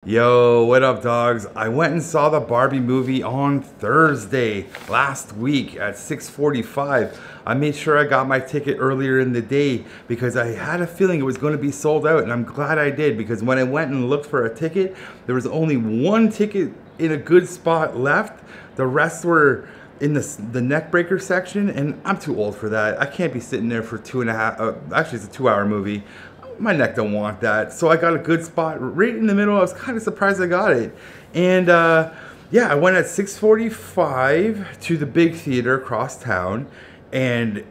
Yo, what up, dogs? I went and saw the Barbie movie on Thursday last week at 6:45. I made sure I got my ticket earlier in the day because I had a feeling it was going to be sold out, and I'm glad I did because when I went and looked for a ticket, there was only one ticket in a good spot left. The rest were in the neck breaker section, and I'm too old for that. I can't be sitting there for 2.5. Actually, it's a 2-hour movie. My neck don't want that. So I got a good spot right in the middle. I was kind of surprised I got it. And yeah, I went at 6:45 to the big theater across town, and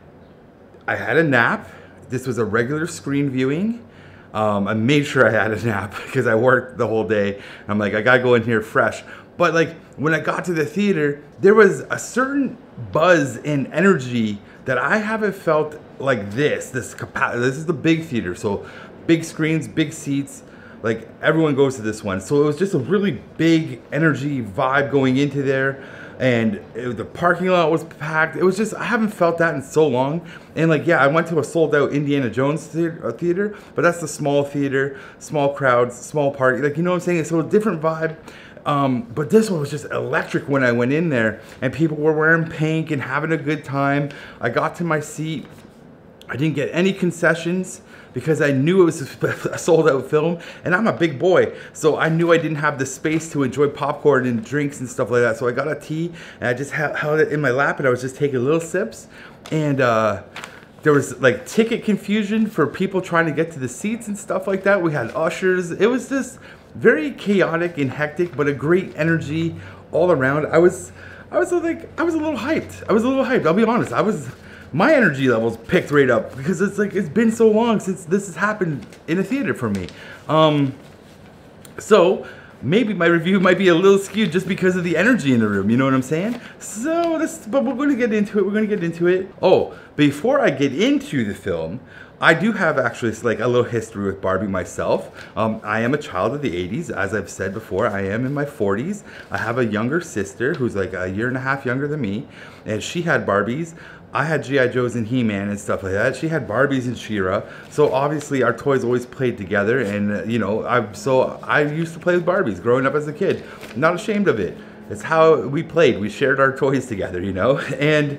I had a nap. This was a regular screen viewing. I made sure I had a nap because I worked the whole day. I'm like, I gotta go in here fresh. But like when I got to the theater, there was a certain buzz and energy that I haven't felt like this. This is the big theater, so big screens, big seats. Like everyone goes to this one, so it was just a really big energy vibe going into there. And the parking lot was packed. It was just, I haven't felt that in so long. And like, yeah, I went to a sold out Indiana Jones theater, but that's the small theater, small crowds, small party. Like, you know what I'm saying? It's a different vibe. But this one was just electric when I went in there, and people were wearing pink and having a good time. I got to my seat. I didn't get any concessions because I knew it was a sold out film, and I'm a big boy, so I knew I didn't have the space to enjoy popcorn and drinks and stuff like that. So I got a tea and I just held it in my lap, and I was just taking little sips. And there was like ticket confusion for people trying to get to the seats and stuff like that. We had ushers. It was just very chaotic and hectic, but a great energy all around. I was a little hyped. I'll be honest. My energy levels picked right up because it's like it's been so long since this has happened in a theater for me. So maybe my review might be a little skewed just because of the energy in the room, you know what I'm saying? But we're gonna get into it. Oh, before I get into the film, I do have actually like a little history with Barbie myself. I am a child of the 80s, as I've said before. I am in my 40s. I have a younger sister who's like a year and a half younger than me, and she had Barbies. I had G.I. Joes and He-Man and stuff like that. She had Barbies and Cera. So obviously our toys always played together, and you know, I used to play with Barbies growing up as a kid. I'm not ashamed of it. It's how we played. We shared our toys together, you know? And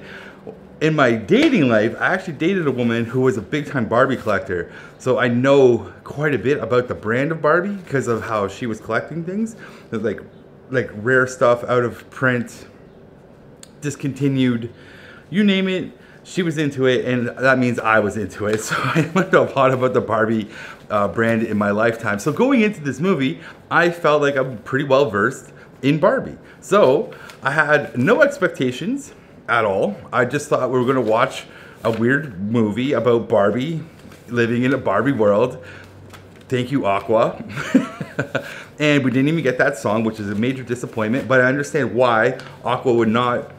in my dating life, I actually dated a woman who was a big-time Barbie collector. So I know quite a bit about the brand of Barbie because of how she was collecting things. Like rare stuff out of print, discontinued, you name it, she was into it, and that means I was into it. So I learned a lot about the Barbie brand in my lifetime. So going into this movie, I felt like I'm pretty well versed in Barbie. So I had no expectations at all. I just thought we were gonna watch a weird movie about Barbie living in a Barbie world. Thank you, Aqua. And we didn't even get that song, which is a major disappointment, but I understand why Aqua would not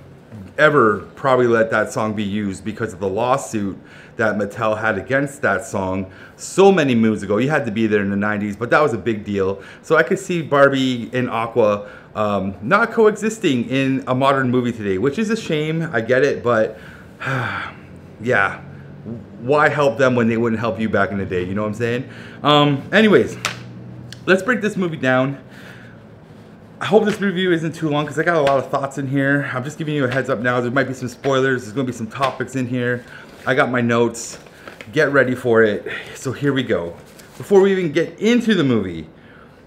ever probably let that song be used because of the lawsuit that Mattel had against that song so many moons ago. You had to be there in the 90s, but that was a big deal. So I could see Barbie and Aqua not coexisting in a modern movie today, which is a shame. I get it, but yeah, why help them when they wouldn't help you back in the day? You know what I'm saying? Anyways, let's break this movie down. I hope this review isn't too long because I got a lot of thoughts in here. I'm just giving you a heads up now. There might be some spoilers. There's going to be some topics in here. I got my notes. Get ready for it. So here we go. Before we even get into the movie,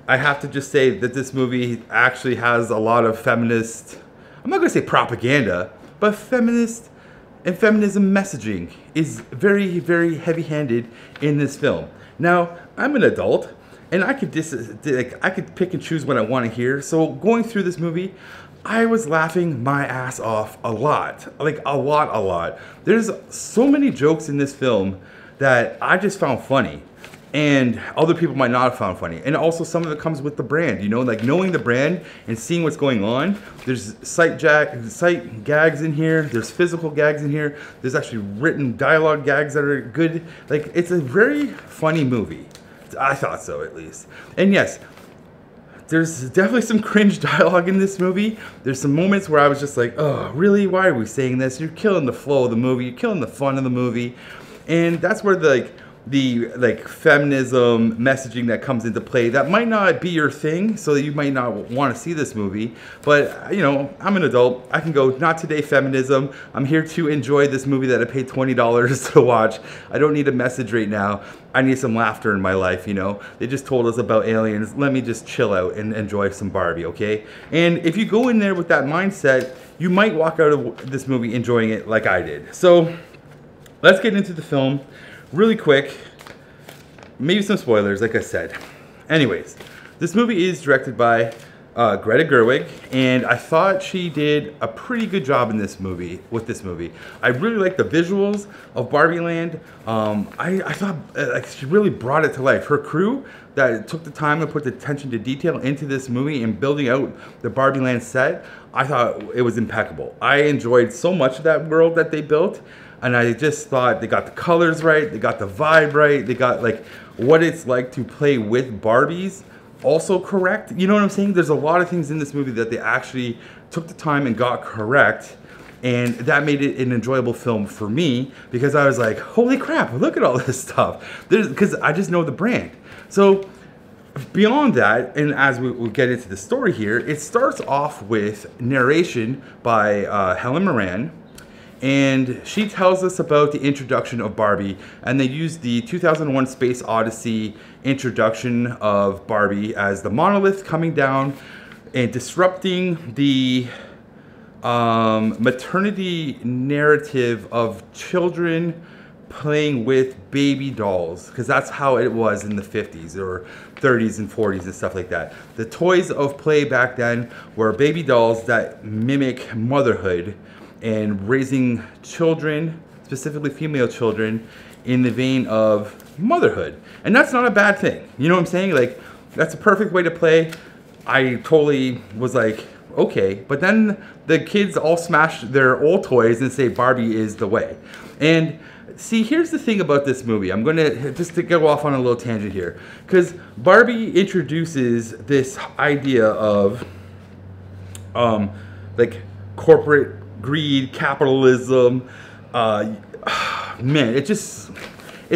I have to just say that this movie actually has a lot of feminist, I'm not going to say propaganda, but feminist and feminism messaging is very, very heavy-handed in this film. Now, I'm an adult, and I could pick and choose what I want to hear. So going through this movie, I was laughing my ass off a lot. Like a lot. There's so many jokes in this film that I just found funny, and other people might not have found funny. And also some of it comes with the brand, you know, like knowing the brand and seeing what's going on. There's sight gags in here. There's physical gags in here. There's actually written dialogue gags that are good. Like, it's a very funny movie. I thought so, at least. And yes, there's definitely some cringe dialogue in this movie. There's some moments where I was just like, oh, really? Why are we saying this? You're killing the flow of the movie. You're killing the fun of the movie. And that's where the like feminism messaging that comes into play that might not be your thing, so you might not want to see this movie. But you know, I'm an adult. I can go, not today feminism. I'm here to enjoy this movie that I paid $20 to watch. I don't need a message right now. I need some laughter in my life, you know. They just told us about aliens. Let me just chill out and enjoy some Barbie, okay? And if you go in there with that mindset, you might walk out of this movie enjoying it like I did. So let's get into the film really quick. Maybe some spoilers, like I said. Anyways, this movie is directed by Greta Gerwig, and I thought she did a pretty good job in this movie. I really like the visuals of Barbie Land. I thought like she really brought it to life. Her crew that took the time to put the attention to detail into this movie and building out the Barbie Land set, I thought it was impeccable. I enjoyed so much of that world that they built, and I just thought they got the colors right, they got the vibe right, they got like what it's like to play with Barbies also correct. You know what I'm saying? There's a lot of things in this movie that they actually took the time and got correct, and that made it an enjoyable film for me, because I was like, holy crap, look at all this stuff. Because I just know the brand. So beyond that, and as we'll get into the story here, it starts off with narration by Helen Mirren. And she tells us about the introduction of Barbie, and they use the 2001 Space Odyssey introduction of Barbie as the monolith coming down and disrupting the maternity narrative of children playing with baby dolls, because that's how it was in the 50s or 30s and 40s and stuff like that. The toys of play back then were baby dolls that mimic motherhood and raising children, specifically female children, in the vein of motherhood. And that's not a bad thing. You know what I'm saying? Like, that's a perfect way to play. I totally was like, okay. But then the kids all smash their old toys and say Barbie is the way. And see, here's the thing about this movie. I'm going to just to go off on a little tangent here, because Barbie introduces this idea of like corporate greed, capitalism. Man, it's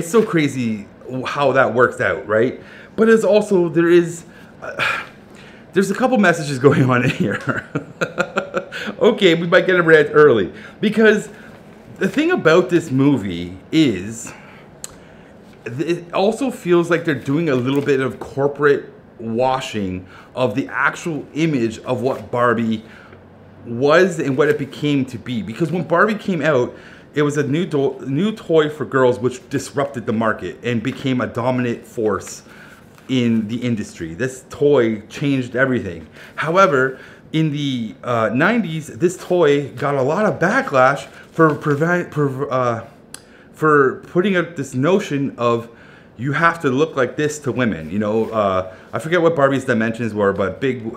so crazy how that works out, right? But it's also, there's a couple messages going on in here. Okay, we might get a rant early, because the thing about this movie is it also feels like they're doing a little bit of corporate washing of the actual image of what Barbie was and what it became to be. Because when Barbie came out, it was a new toy for girls, which disrupted the market and became a dominant force in the industry. This toy changed everything. However, in the 90s, this toy got a lot of backlash for putting up this notion of you have to look like this to women. You know, I forget what Barbie's dimensions were, but big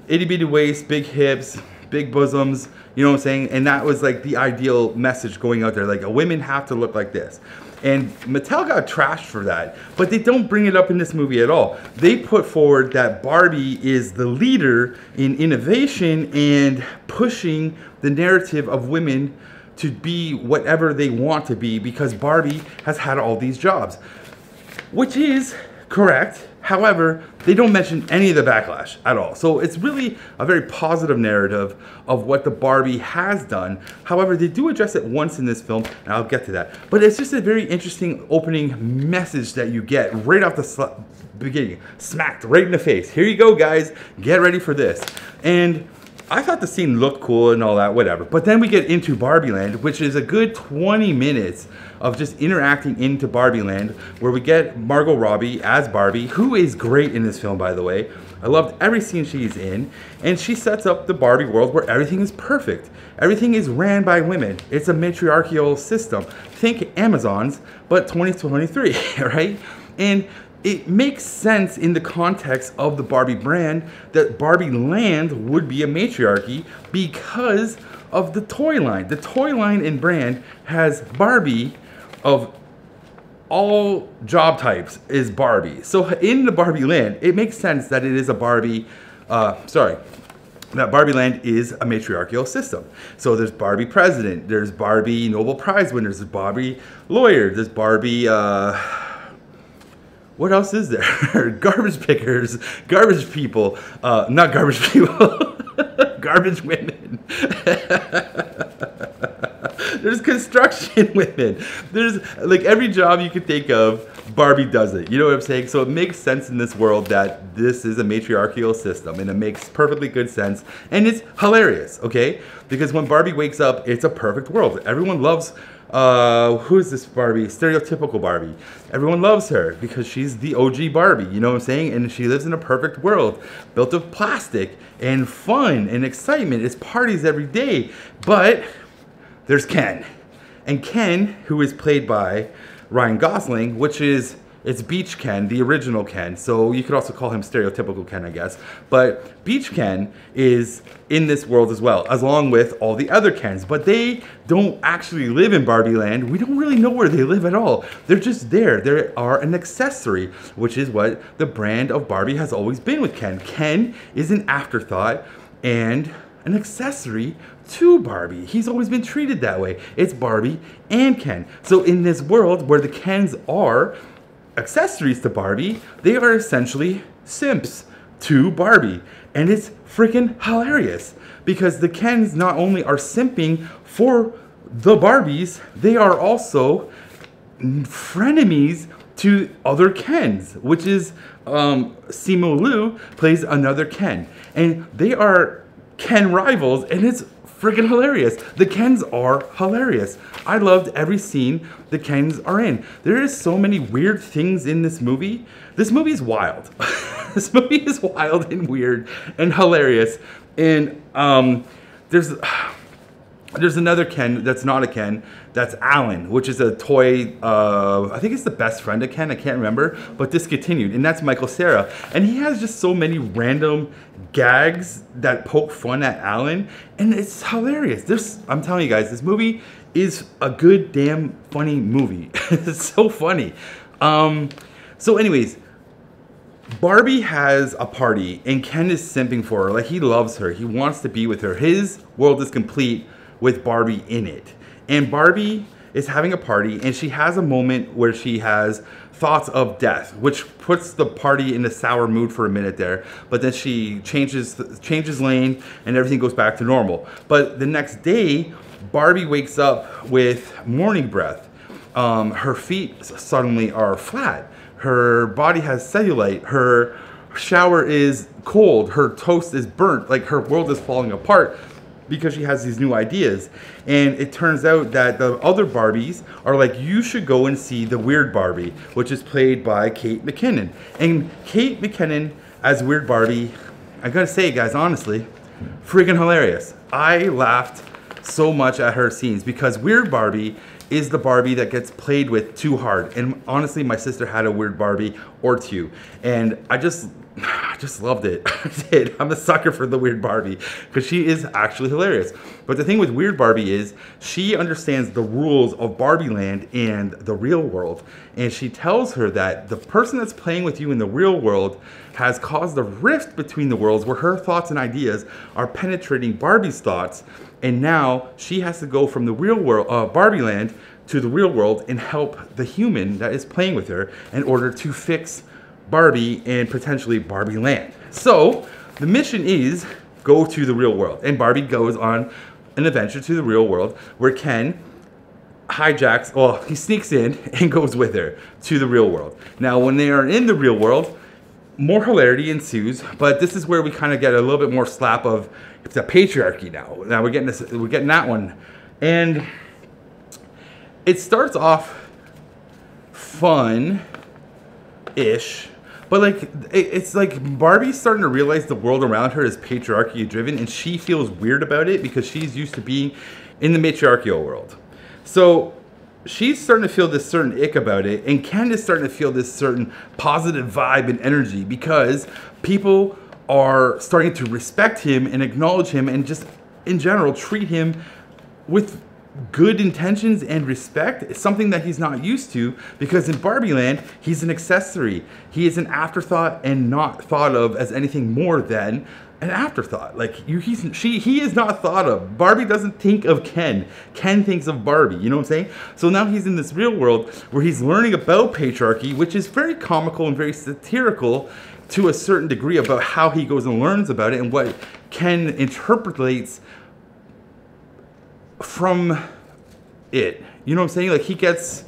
itty bitty waist, big hips, big bosoms, you know what I'm saying? And that was like the ideal message going out there, like women have to look like this. And Mattel got trashed for that, but they don't bring it up in this movie at all. They put forward that Barbie is the leader in innovation and pushing the narrative of women to be whatever they want to be, because Barbie has had all these jobs, which is correct. However, they don't mention any of the backlash at all. So it's really a very positive narrative of what the Barbie has done. However, they do address it once in this film, and I'll get to that. But it's just a very interesting opening message that you get right off the beginning. Smacked right in the face. Here you go, guys. Get ready for this. And I thought the scene looked cool and all that, whatever. But then we get into Barbie Land, which is a good 20 minutes of just interacting into Barbie Land, where we get Margot Robbie as Barbie, who is great in this film, by the way. I loved every scene she's in. And she sets up the Barbie world where everything is perfect. Everything is ran by women. It's a matriarchal system. Think Amazon's, but 2023, right? And it makes sense in the context of the Barbie brand that Barbie Land would be a matriarchy because of the toy line. The toy line and brand has Barbie of all job types is Barbie. So in the Barbie Land, it makes sense that it is a Barbie, that Barbie Land is a matriarchal system. So there's Barbie president, there's Barbie Nobel Prize winners, there's Barbie lawyer, there's Barbie, what else is there? Garbage pickers, garbage people, not garbage people, garbage women. There's construction women. There's like every job you could think of, Barbie does it. You know what I'm saying? So it makes sense in this world that this is a matriarchal system, and it makes perfectly good sense. And it's hilarious, okay? Because when Barbie wakes up, it's a perfect world. Everyone loves, who is this Barbie? Stereotypical Barbie. Everyone loves her because she's the OG Barbie, you know what I'm saying? And she lives in a perfect world built of plastic and fun and excitement. It's parties every day. But there's Ken. And Ken, who is played by Ryan Gosling, which is, it's Beach Ken, the original Ken. So you could also call him stereotypical Ken, I guess. But Beach Ken is in this world as well, along with all the other Kens. But they don't actually live in Barbie Land. We don't really know where they live at all. They're just there. They are an accessory, which is what the brand of Barbie has always been with Ken. Ken is an afterthought and an accessory to Barbie. He's always been treated that way. It's Barbie and Ken. So in this world where the Kens are accessories to Barbie, they are essentially simps to Barbie. And it's freaking hilarious because the Kens not only are simping for the Barbies, they are also frenemies to other Kens, which is Simu Liu plays another Ken. And they are Ken rivals, and it's freaking hilarious. The Kens are hilarious. I loved every scene the Kens are in. There is so many weird things in this movie. This movie is wild. This movie is wild and weird and hilarious. And there's another Ken that's not a Ken. That's Alan, which is a toy, I think it's the best friend of Ken, I can't remember, but discontinued, and that's Michael Cera. And he has just so many random gags that poke fun at Alan, and it's hilarious. I'm telling you guys, this movie is a good damn funny movie. It's so funny. So anyways, Barbie has a party, and Ken is simping for her. Like, he loves her, he wants to be with her. His world is complete with Barbie in it. And Barbie is having a party, and she has a moment where she has thoughts of death, which puts the party in a sour mood for a minute there. But then she changes lane, and everything goes back to normal. But the next day, Barbie wakes up with morning breath. Her feet suddenly are flat. Her body has cellulite. Her shower is cold. Her toast is burnt. Like, her world is falling apart because she has these new ideas. And it turns out that the other Barbies are like, you should go and see the Weird Barbie, which is played by Kate McKinnon. And Kate McKinnon as Weird Barbie, I gotta say, guys, honestly, freaking hilarious. I laughed so much at her scenes because Weird Barbie is the Barbie that gets played with too hard. And honestly, my sister had a Weird Barbie or two. And I just loved it. I did. I'm a sucker for the Weird Barbie because she is actually hilarious. But the thing with Weird Barbie is she understands the rules of Barbie Land and the real world. And she tells her that the person that's playing with you in the real world has caused a rift between the worlds where her thoughts and ideas are penetrating Barbie's thoughts. And now she has to go from the real world, Barbie Land, to the real world and help the human that is playing with her in order to fix Barbie and potentially Barbie Land. So the mission is go to the real world, and Barbie goes on an adventure to the real world where Ken hijacks, well, he sneaks in and goes with her to the real world. Now, when they are in the real world, more hilarity ensues, but this is where we kind of get a little bit more slap of the patriarchy now. Now we're getting that one, and it starts off fun-ish. But like, it's like Barbie's starting to realize the world around her is patriarchy driven, and she feels weird about it because she's used to being in the matriarchal world. So she's starting to feel this certain ick about it, and Ken is starting to feel this certain positive vibe and energy because people are starting to respect him and acknowledge him and just in general treat him with good intentions and respect is something that he's not used to, because in Barbie Land, he's an accessory. He is an afterthought and not thought of as anything more than an afterthought. Like he is not thought of. Barbie doesn't think of Ken. Ken thinks of Barbie. You know what I'm saying? So now he's in this real world where he's learning about patriarchy, which is very comical and very satirical to a certain degree about how he goes and learns about it and what Ken interprets from it. You know what I'm saying? Like he gets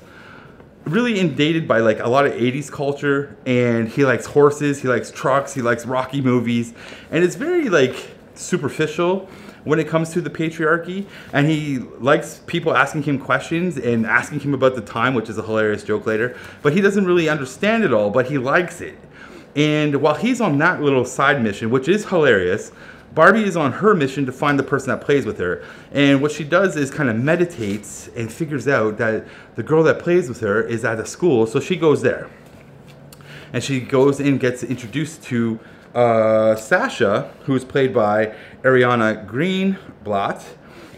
really inundated by like a lot of 80s culture, and he likes horses, he likes trucks, he likes Rocky movies, and it's very like superficial when it comes to the patriarchy, and he likes people asking him questions and asking him about the time, which is a hilarious joke later, but he doesn't really understand it all, but he likes it. And while he's on that little side mission, which is hilarious, Barbie is on her mission to find the person that plays with her. And what she does is kind of meditates and figures out that the girl that plays with her is at a school, so she goes there. And she goes and gets introduced to Sasha, who's played by Ariana Greenblatt.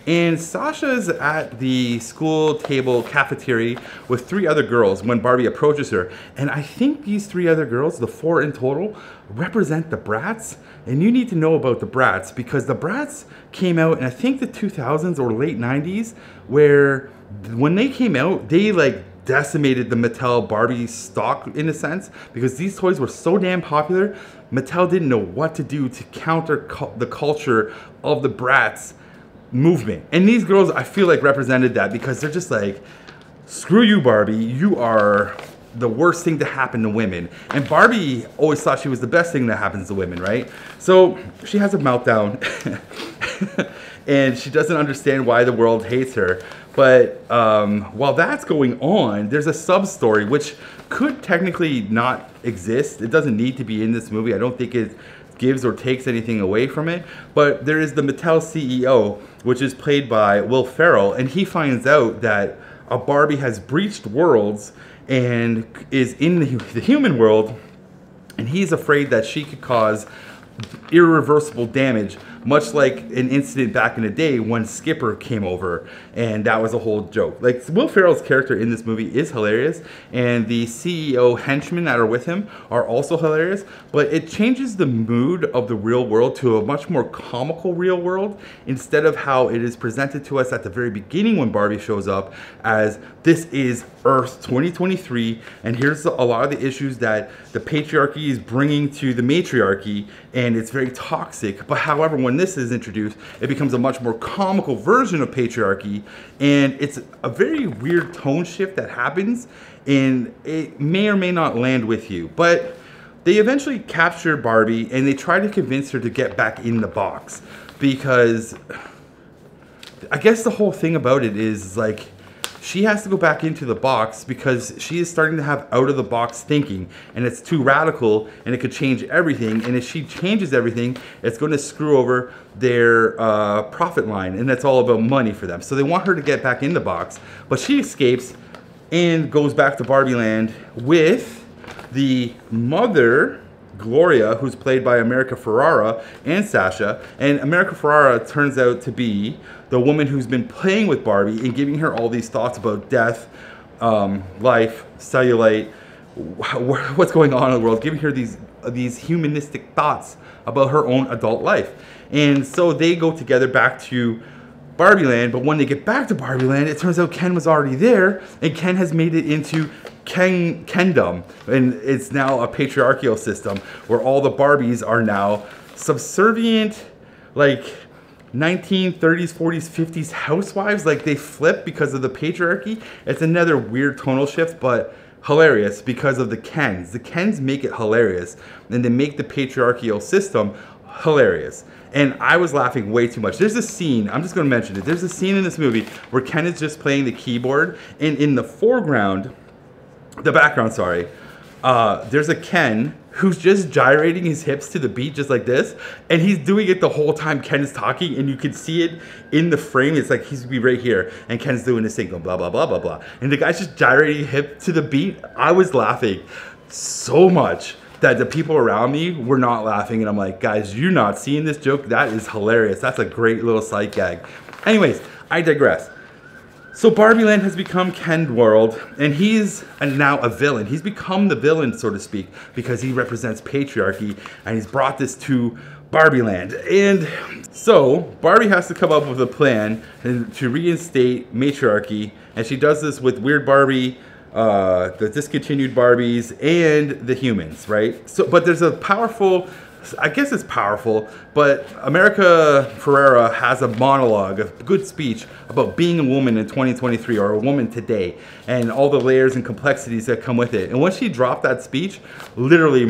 And Sasha's at the school table cafeteria with 3 other girls when Barbie approaches her. And I think these 3 other girls, the 4 in total, represent the Bratz. And you need to know about the Bratz, because the Bratz came out in I think the 2000s or late 90s, where when they came out, they like decimated the Mattel Barbie stock in a sense, because these toys were so damn popular. Mattel didn't know what to do to counter the culture of the Bratz movement. And these girls, I feel like, represented that, because they're just like, screw you, Barbie, you are the worst thing to happen to women. And Barbie always thought she was the best thing that happens to women, right? So she has a meltdown and she doesn't understand why the world hates her. But while that's going on, there's a sub-story which could technically not exist. It doesn't need to be in this movie. I don't think it gives or takes anything away from it. But there is the Mattel CEO, which is played by Will Ferrell, and he finds out that a Barbie has breached worlds and is in the human world, and he's afraid that she could cause irreversible damage, much like an incident back in the day when Skipper came over, and that was a whole joke. Like, Will Ferrell's character in this movie is hilarious, and the CEO henchmen that are with him are also hilarious, but it changes the mood of the real world to a much more comical real world, instead of how it is presented to us at the very beginning when Barbie shows up as, this is Earth 2023, and here's a lot of the issues that the patriarchy is bringing to the matriarchy, and it's very toxic. But however, when this is introduced, it becomes a much more comical version of patriarchy, and it's a very weird tone shift that happens, and it may or may not land with you. But they eventually capture Barbie, and they try to convince her to get back in the box, because I guess the whole thing about it is like, she has to go back into the box because she is starting to have out-of-the-box thinking, and it's too radical, and it could change everything, and if she changes everything, it's going to screw over their profit line, and that's all about money for them. So they want her to get back in the box, but she escapes and goes back to Barbie Land with the mother, Gloria, who's played by America Ferrera, and Sasha. And America Ferrera turns out to be the woman who's been playing with Barbie and giving her all these thoughts about death, life, cellulite, what's going on in the world, giving her these humanistic thoughts about her own adult life. And so they go together back to Barbie Land, but when they get back to Barbie Land, it turns out Ken was already there, and Ken has made it into Kendom, and it's now a patriarchal system where all the Barbies are now subservient, like 1930s, 40s, 50s housewives. Like, they flip because of the patriarchy. It's another weird tonal shift, but hilarious because of the Kens. The Kens make it hilarious, and they make the patriarchal system hilarious. And I was laughing way too much. There's a scene, I'm just going to mention it. There's a scene in this movie where Ken is just playing the keyboard, and in the background, sorry, there's a Ken who's just gyrating his hips to the beat just like this, and he's doing it the whole time Ken is talking, and you can see it in the frame. It's like he's gonna be right here, and Ken's doing this thing, blah, blah, blah, blah, blah. And the guy's just gyrating hip to the beat. I was laughing so much that the people around me were not laughing, and I'm like, guys, you're not seeing this joke? That is hilarious. That's a great little sight gag. Anyways, I digress. So Barbie Land has become Ken World, and he's now a villain. He's become the villain, so to speak, because he represents patriarchy, and he's brought this to Barbie Land. And so Barbie has to come up with a plan to reinstate matriarchy, and she does this with Weird Barbie, the discontinued Barbies, and the humans, right? So, but there's a powerful, I guess it's powerful, but America Ferrera has a monologue, a good speech about being a woman in 2023 or a woman today and all the layers and complexities that come with it. And when she dropped that speech, literally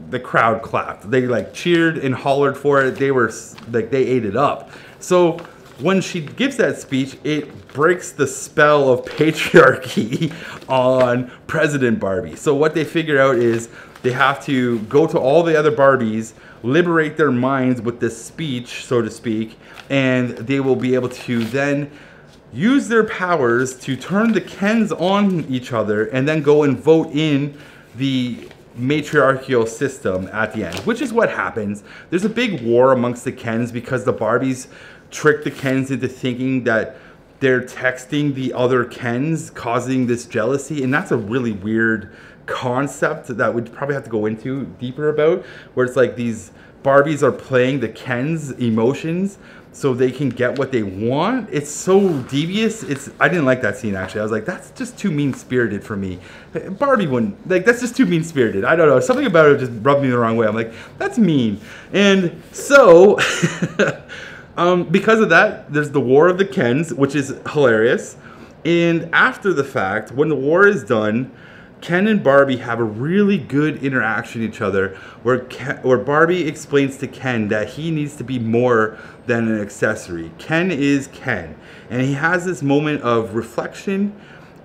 the crowd clapped. They like cheered and hollered for it. They were like, they ate it up. So when she gives that speech, it breaks the spell of patriarchy on President Barbie. So what they figure out is they have to go to all the other Barbies, liberate their minds with this speech, so to speak, and they will be able to then use their powers to turn the Kens on each other and then go and vote in the matriarchal system at the end, which is what happens. There's a big war amongst the Kens because the Barbies trick the Kens into thinking that they're texting the other Kens, causing this jealousy, and that's a really weird concept that we'd probably have to go into deeper about, where it's like these Barbies are playing the Kens' emotions so they can get what they want. It's so devious. I didn't like that scene, actually. I was like, that's just too mean-spirited for me. Barbie wouldn't, like, that's just too mean-spirited. I don't know, something about it just rubbed me the wrong way. I'm like, that's mean. And so because of that, there's the War of the Kens, which is hilarious. And after the fact, when the war is done, Ken and Barbie have a really good interaction with each other where Barbie explains to Ken that he needs to be more than an accessory. Ken is Ken. And he has this moment of reflection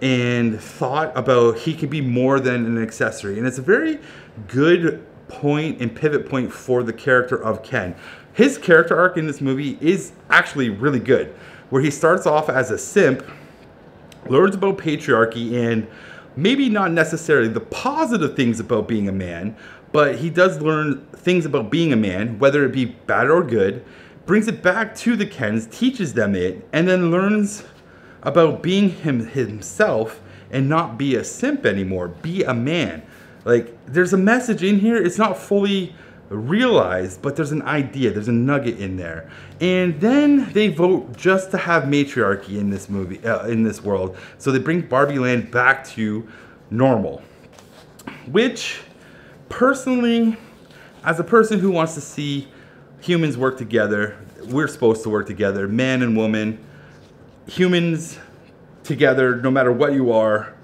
and thought about he could be more than an accessory. And it's a very good point and pivot point for the character of Ken. His character arc in this movie is actually really good, where he starts off as a simp, learns about patriarchy and maybe not necessarily the positive things about being a man, but he does learn things about being a man, whether it be bad or good, brings it back to the Kens, teaches them it, and then learns about being himself and not be a simp anymore, be a man. Like, there's a message in here. It's not fully realized, but there's an idea, there's a nugget in there. And then they vote just to have matriarchy in this movie, in this world. So they bring Barbie Land back to normal, which personally, as a person who wants to see humans work together, we're supposed to work together, man and woman, humans together, no matter what you are,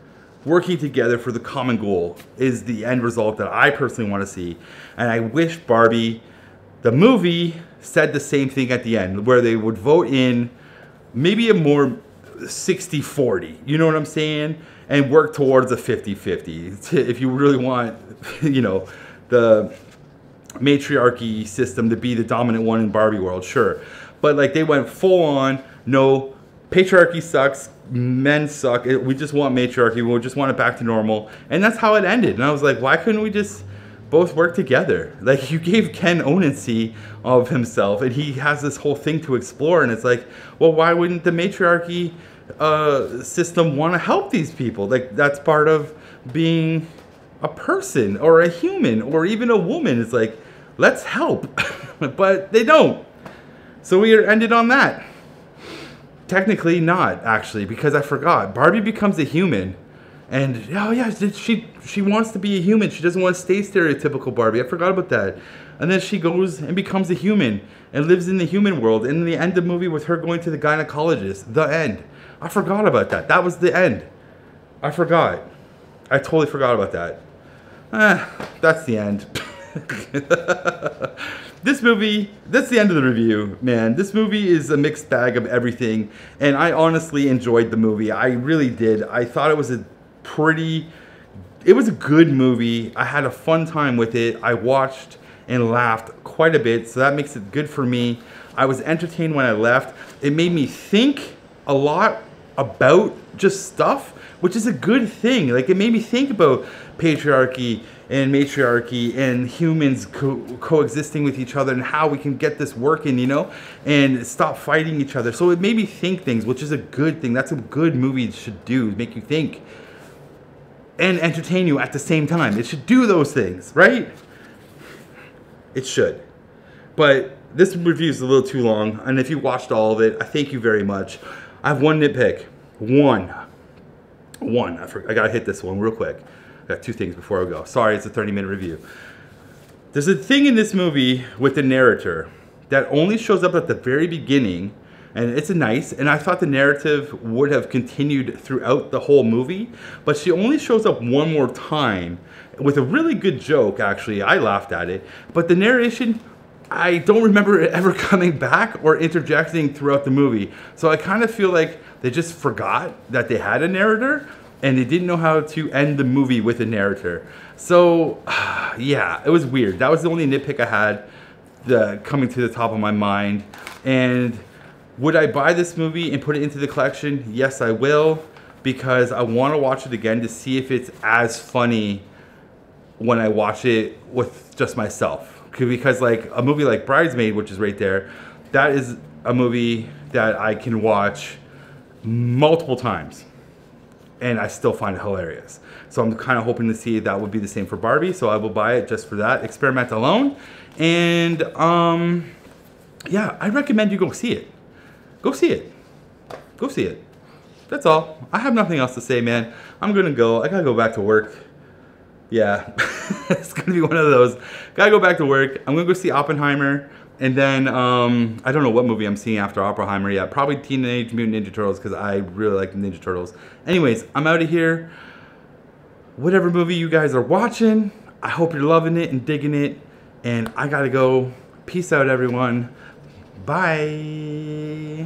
working together for the common goal is the end result that I personally want to see. And I wish Barbie, the movie, said the same thing at the end, where they would vote in maybe a more 60-40, you know what I'm saying? And work towards a 50-50. If you really want, you know, the matriarchy system to be the dominant one in Barbie world, sure. But like they went full on, no, patriarchy sucks, men suck, we just want matriarchy, we just want it back to normal. And that's how it ended. And I was like, why couldn't we just both work together? Like, you gave Ken onancy of himself and he has this whole thing to explore, and it's like, well, why wouldn't the matriarchy system want to help these people? Like, that's part of being a person or a human or even a woman. It's like, let's help. But they don't. So we ended on that. Technically not, actually, because I forgot. Barbie becomes a human. And, oh yeah, she wants to be a human. She doesn't want to stay stereotypical Barbie. I forgot about that. And then she goes and becomes a human and lives in the human world. And in the end of the movie with her going to the gynecologist, the end. I forgot about that. That was the end. I forgot. I totally forgot about that. That's the end. This movie, that's the end of the review, man. This movie is a mixed bag of everything, and I honestly enjoyed the movie. I really did. I thought it was a good movie. I had a fun time with it. I watched and laughed quite a bit, so that makes it good for me. I was entertained when I left. It made me think a lot about just stuff, which is a good thing. Like, it made me think about patriarchy and matriarchy and humans coexisting with each other and how we can get this working, you know, and stop fighting each other. So it made me think things, which is a good thing. That's a good movie should do, make you think and entertain you at the same time. It should do those things, right? It should. But this review is a little too long, and if you watched all of it, I thank you very much. I have one nitpick. One. I gotta hit this one real quick. I got two things before I go. Sorry, it's a 30-minute review. There's a thing in this movie with the narrator that only shows up at the very beginning, and it's nice, and I thought the narrative would have continued throughout the whole movie, but she only shows up one more time with a really good joke, actually. I laughed at it, but the narration, I don't remember it ever coming back or interjecting throughout the movie. So I kind of feel like they just forgot that they had a narrator and they didn't know how to end the movie with a narrator. So yeah, it was weird. That was the only nitpick I had coming to the top of my mind. And would I buy this movie and put it into the collection? Yes, I will, because I want to watch it again to see if it's as funny when I watch it with just myself. Because like a movie like Bridesmaid, which is right there, that is a movie that I can watch multiple times and I still find it hilarious. So I'm kind of hoping to see if that would be the same for Barbie, so I will buy it just for that experiment alone. And yeah, I recommend you go see it. Go see it. Go see it. That's all. I have nothing else to say, man. I'm gonna go. I gotta go back to work. Yeah, it's gonna be one of those. Gotta go back to work. I'm gonna go see Oppenheimer, and then I don't know what movie I'm seeing after Oppenheimer yet. Probably Teenage Mutant Ninja Turtles, because I really like the Ninja Turtles. Anyways, I'm out of here. Whatever movie you guys are watching, I hope you're loving it and digging it. And I gotta go. Peace out, everyone. Bye.